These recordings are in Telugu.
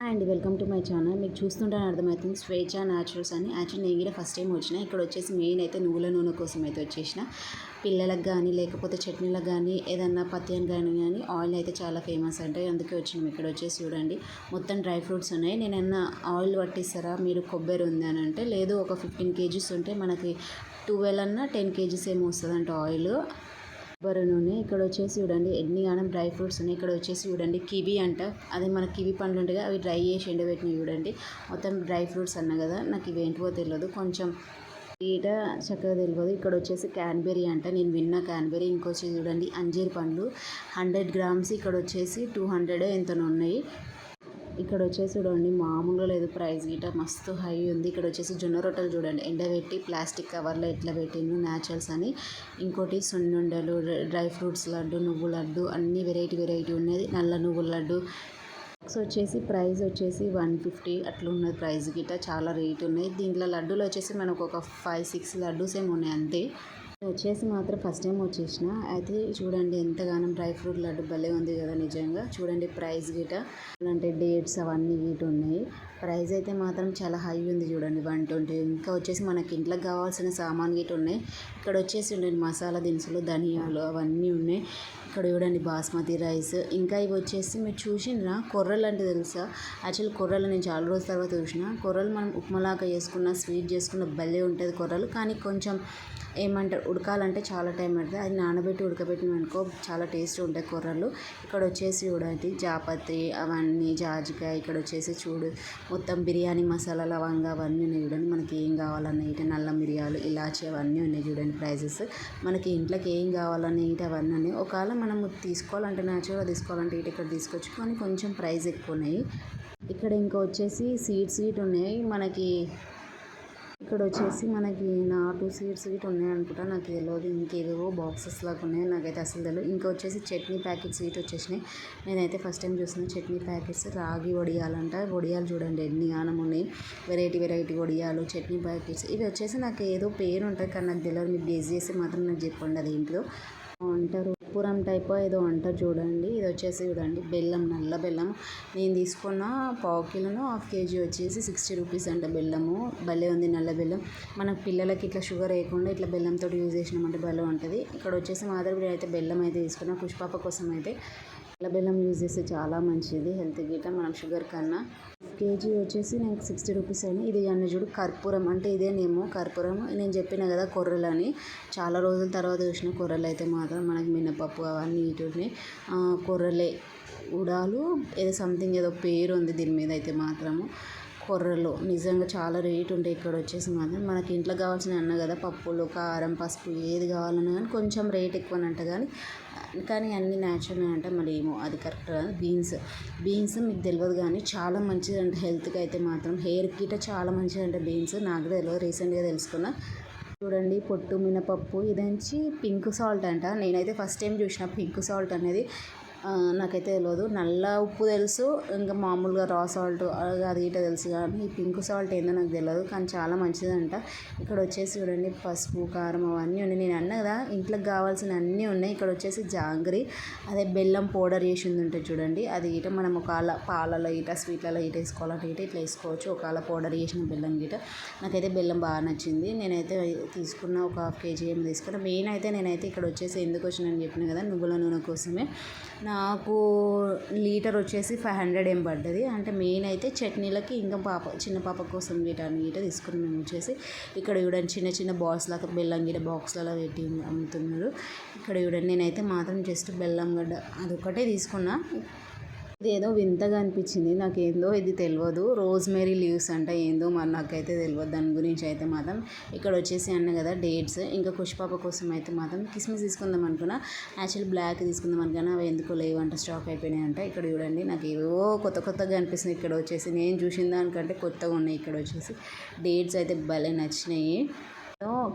And welcome to my channel. మీకు చూస్తుంటే అర్థమవుతుంది స్వేచ్ఛ న్యాచురల్స్ అని. యాక్చువల్లీ నేను కూడా ఫస్ట్ టైం వచ్చిన ఇక్కడ వచ్చేసి మెయిన్ అయితే నువ్వుల నూనె కోసం అయితే వచ్చేసిన. పిల్లలకు కానీ లేకపోతే చట్నీలకు కానీ ఏదన్నా పత్యానికి కానీ ఆయిల్ అయితే చాలా ఫేమస్ అంటే అందుకే వచ్చినాం. ఇక్కడ వచ్చేసి చూడండి మొత్తం డ్రై ఫ్రూట్స్ ఉన్నాయి. నేనన్నా ఆయిల్ పట్టిస్తారా మీరు, కొబ్బరి ఉంది అని అంటే లేదు, ఒక 15 kgs ఉంటే మనకి 12 అన్నా 10 kgs ఏమో వస్తుందంట ఆయిల్. కొబ్బరి నూనె ఇక్కడ వచ్చేసి చూడండి ఎన్ని గానం డ్రై ఫ్రూట్స్ ఉన్నాయి. ఇక్కడ వచ్చేసి చూడండి కివి అంట, అదే మన కివి పండ్లు ఉంటాయి అవి డ్రై చేసి ఎండబెట్టినవి చూడండి. మొత్తం డ్రై ఫ్రూట్స్ అన్న కదా, నాకు ఇవి ఏంటివో తెలియదు, కొంచెం ఈట చక్కగా తెలియదు. ఇక్కడ వచ్చేసి క్యాన్బెరీ అంట, నేను విన్నా క్యాన్బెరీ. ఇంకొచ్చి చూడండి అంజీర్ పండ్లు 100 grams ఇక్కడ వచ్చేసి 200 ఎంతనో ఉన్నాయి. ఇక్కడ వచ్చేసి చూడండి మామూలుగా లేదు, ప్రైస్ గిట మస్తు హై ఉంది. ఇక్కడ వచ్చేసి జొన్న రొట్టెలు చూడండి ఎండబెట్టి ప్లాస్టిక్ కవర్లో ఎట్లా పెట్టిండు న్యాచురల్స్ అని. ఇంకోటి సున్నుండలు, డ్రై ఫ్రూట్స్ లడ్డు, నువ్వు లడ్డు అన్ని వెరైటీ ఉన్నది. నల్ల నువ్వుల లడ్డు వచ్చేసి ప్రైస్ వచ్చేసి 150 అట్లా ఉన్నది ప్రైస్ గిట, చాలా రేట్ ఉన్నాయి. దీంట్లో లడ్డూలు వచ్చేసి మనకు ఒక 5-6 లడ్డూస్ ఏమి ఉన్నాయి అంతే. వచ్చేసి మాత్రం ఫస్ట్ టైం వచ్చేసిన. అయితే చూడండి ఎంతగానో డ్రై ఫ్రూట్ లడ్డు భలే ఉంది కదా నిజంగా. చూడండి ప్రైస్ గిట అంటే డేట్స్ అవన్నీ గిట ఉన్నాయి. ప్రైస్ అయితే మాత్రం చాలా హై ఉంది చూడండి 120. ఇంకా వచ్చేసి మనకి ఇంట్లోకి కావాల్సిన సామాన్ గిట ఉన్నాయి. ఇక్కడ వచ్చేసి ఉండండి మసాలా దినుసులు, ధనియాలు అవన్నీ ఉన్నాయి. ఇక్కడ చూడండి బాస్మతి రైస్. ఇంకా ఇవి వచ్చేసి మీరు చూసినా కొర్రలు అంటే తెలుసా? యాక్చువల్ కొర్రలు నేను చాలా రోజుల తర్వాత చూసిన. కొర్రలు మనం ఉప్మాలాగా చేసుకున్న, స్వీట్ చేసుకున్న భలే ఉంటుంది కొర్రలు. కానీ కొంచెం ఏమంటారు ఉడకాలంటే చాలా టైం పడుతుంది. అది నానబెట్టి ఉడకబెట్టిననుకో చాలా టేస్ట్ ఉంటాయి కొర్రలు. ఇక్కడ వచ్చేసి చూడండి జాపత్రి అవన్నీ, జాజికాయ. ఇక్కడ వచ్చేసి చూడు మొత్తం బిర్యానీ మసాలా, లవంగా అవన్నీ ఉన్నాయి చూడండి. మనకి ఏం కావాలన్న ఇటు నల్ల మిరియాలు, ఇలాచి అవన్నీ ఉన్నాయి చూడండి ప్రైజెస్. మనకి ఇంట్లోకి ఏం కావాలన్న ఇటు అవన్నీ ఉన్నాయి. ఒకవేళ మనం తీసుకోవాలంటే న్యాచురల్గా తీసుకోవాలంటే ఇటు ఇక్కడ తీసుకోవచ్చు, కానీ కొంచెం ప్రైస్ ఎక్కువ ఉన్నాయి. ఇక్కడ ఇంకా వచ్చేసి సీడ్స్ గిట్ ఉన్నాయి మనకి. ఇక్కడ వచ్చేసి మనకి నాటు సీడ్స్ గిట్ట ఉన్నాయి అనుకుంటా, నాకు తెలియదు. ఇంకేవేవో బాక్సెస్ లాగా ఉన్నాయి, నాకైతే అసలు తెలియదు. ఇంకా వచ్చేసి చట్నీ ప్యాకెట్స్ గిట్ట వచ్చేసినాయి. నేనైతే ఫస్ట్ టైం చూస్తున్నాను చట్నీ ప్యాకెట్స్. రాగి వడియాలంట, వడియాలు చూడండి ఎన్ని గానం ఉన్నాయి. వెరైటీ వడియాలు, చట్నీ ప్యాకెట్స్. ఇవి వచ్చేసి నాకు ఏదో పేరు ఉంటుంది కానీ నాకు తెలియదు. మీకు గెస్ చేసి మాత్రం నాకు చెప్పండి అది ఏంటో అంటారు. పురం టైప్ ఏదో అంటారు చూడండి. ఇది వచ్చేసి చూడండి బెల్లం, నల్ల బెల్లం. నేను తీసుకున్న పావు కిలోను 1/2 kg వచ్చేసి 60 రూపీస్ అంట బెల్లము. భలే ఉంది నల్ల బెల్లం. మన పిల్లలకి ఇట్లా షుగర్ వేయకుండా ఇట్లా బెల్లంతో యూజ్ చేసినామంటే భలే ఉంటుంది. ఇక్కడ వచ్చేసి మాదిరి అయితే బెల్లం అయితే తీసుకున్నా. పుష్పాప కోసం అయితే నల్ల బెల్లం యూజ్ చేస్తే చాలా మంచిది హెల్త్ గిట్ట మనం షుగర్ కన్నా. కేజీ వచ్చేసి నాకు 60 రూపీస్ అని. ఇది అన్న చూడు కర్పూరం అంటే ఇదేనేమో కర్పూరం. నేను చెప్పిన కదా కొర్రలు అని, చాలా రోజుల తర్వాత చూసిన కొర్రలు అయితే మాత్రం మనకి మినపప్పు అవన్నీ ఇటున్నాయి. కొర్రలే ఉడాలు ఏదో సంథింగ్ ఏదో పేరు ఉంది దీని మీద అయితే మాత్రము. కొర్రలు నిజంగా చాలా రేట్ ఉంటాయి. ఇక్కడ వచ్చేసి మాత్రం మనకి ఇంట్లో కావాల్సిన అన్న కదా పప్పులు, కారం, పసుపు ఏది కావాలన్నా కానీ కొంచెం రేట్ ఎక్కువనంట. కానీ అన్నీ న్యాచురల్ అంటే మరి ఏమో అది కరెక్ట్ కాదు. బీన్స్ మీకు తెలియదు కానీ చాలా మంచిది అంటే హెల్త్కి అయితే మాత్రం. హెయిర్ గిట్ట చాలా మంచిది అంటే బీన్స్, నాకు తెలియదు, రీసెంట్గా తెలుసుకున్నా. చూడండి పొట్టు మినపప్పు. ఇదంచి పింక్ సాల్ట్ అంట. నేనైతే ఫస్ట్ టైం చూసిన పింక్ సాల్ట్ అనేది. నాకైతే తెలియదు. నల్ల ఉప్పు తెలుసు, ఇంకా మామూలుగా రా సాల్ట్ అది ఇట తెలుసు, కానీ ఈ పింక్ సాల్ట్ ఏందో నాకు తెలియదు, కానీ చాలా మంచిదంట. ఇక్కడ వచ్చేసి చూడండి పసుపు, కారం అవన్నీ ఉన్నాయి. నేను అన్నా కదా ఇంట్లోకి కావాల్సిన అన్నీ ఉన్నాయి. ఇక్కడ వచ్చేసి జాంగ్రీ, అదే బెల్లం పౌడర్ చేసింది ఉంటుంది చూడండి. అది ఇట మనం ఒకవేళ పాలలో ఇట స్వీట్లలో ఇట వేసుకోవాలంటే ఇట్లా వేసుకోవచ్చు. ఒకవేళ పౌడర్ చేసిన బెల్లం గిట. నాకైతే బెల్లం బాగా నచ్చింది. నేనైతే తీసుకున్న ఒక 1/2 kg ఏమి తీసుకున్నా. మెయిన్ అయితే నేనైతే ఇక్కడ వచ్చేసి ఎందుకు వచ్చినాను చెప్పిన కదా నువ్వుల నూనె కోసమే. నాకు లీటర్ వచ్చేసి 500 ఏం పడ్డది. అంటే మెయిన్ అయితే చట్నీలకి ఇంకా చిన్న పాప కోసం వీటన్ని తీసుకుని మేము వచ్చేసి ఇక్కడ చూడండి చిన్న బాక్స్ లాగా బెల్లం గిడ్డ బాక్స్లలో పెట్టి అమ్ముతున్నారు. ఇక్కడ చూడండి నేనైతే మాత్రం జస్ట్ బెల్లం గడ్డ అదొక్కటే తీసుకున్నా. ఇది ఏదో వింతగా అనిపించింది నాకేందో, ఇది తెలియదు. రోజ్మెరీ లీవ్స్ అంట ఏందో మరి నాకైతే తెలియదు దాని గురించి అయితే మాత్రం. ఇక్కడ వచ్చేసి అన్న కదా డేట్స్. ఇంకా పుష్పాప కోసం అయితే మాత్రం కిస్మిస్ తీసుకుందాం అనుకున్నా. యాక్చువల్లీ బ్లాక్ తీసుకుందాం అనుకున్నా, అవి ఎందుకు లేవంట, స్టాక్ అయిపోయినాయి అంట. ఇక్కడ చూడండి నాకు ఏవో కొత్తగా అనిపిస్తుంది. ఇక్కడ వచ్చేసి నేను చూసిన దానికంటే కొత్తగా ఉన్నాయి. ఇక్కడ వచ్చేసి డేట్స్ అయితే భలే నచ్చినాయి.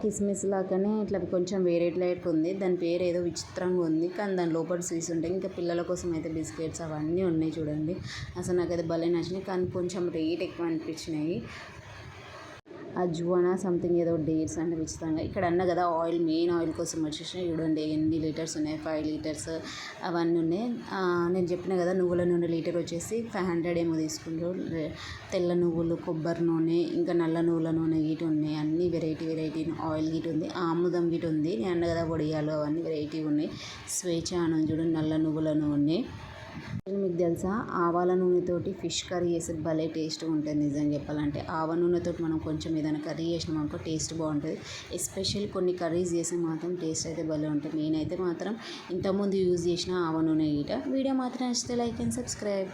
కిస్మిస్ లాగానే ఇట్లా కొంచెం వేరే లైట్ ఉంది. దాని పేరు ఏదో విచిత్రంగా ఉంది, కానీ దాని లోపల స్వీట్స్ ఉంటాయి. ఇంకా పిల్లల కోసం అయితే బిస్కెట్స్ అవన్నీ ఉన్నాయి చూడండి. అసలు నాకైతే భలే నచ్చినాయి, కానీ కొంచెం రేట్ ఎక్కువ అనిపించినాయి. అజ్వానా సంథింగ్ ఏదో డేట్స్ అంటే విచిత్రంగా ఇక్కడ అన్న కదా ఆయిల్ మెయిన్ ఆయిల్ కోసం వచ్చేసి చూడండి ఎన్ని లీటర్స్ ఉన్నాయి, 5 లీటర్స్ అవన్నీ ఉన్నాయి. నేను చెప్పిన కదా నువ్వుల నూనె లీటర్ వచ్చేసి 500 ఏమో తీసుకుంటారు. తెల్ల నువ్వులు, కొబ్బరి నూనె, ఇంకా నల్ల నువ్వుల నూనె గిట్ ఉన్నాయి. అన్ని వెరైటీ ఆయిల్ గిట్ ఉంది, ఆముదం గిట్ ఉంది. నేను అన్న కదా వడియాలు అవన్నీ వెరైటీ ఉన్నాయి. స్వేచ్ఛ అని చూడండి నల్ల నువ్వుల నూనె. మీకు తెలుసా ఆవాల నూనెతోటి ఫిష్ కర్రీ చేస్తే భలే టేస్ట్గా ఉంటుంది. నిజంగా చెప్పాలంటే ఆవ నూనెతోటి మనం కొంచెం ఏదైనా కర్రీ చేసినాం అనుకో టేస్ట్ బాగుంటుంది. ఎస్పెషల్ కొన్ని కర్రీస్ చేస్తే మాత్రం టేస్ట్ అయితే భలే ఉంటుంది. నేనైతే మాత్రం ఇంతకుముందు యూజ్ చేసిన ఆవ నూనె గీట. వీడియో మాత్రం నచ్చితే లైక్ అండ్ సబ్స్క్రైబ్.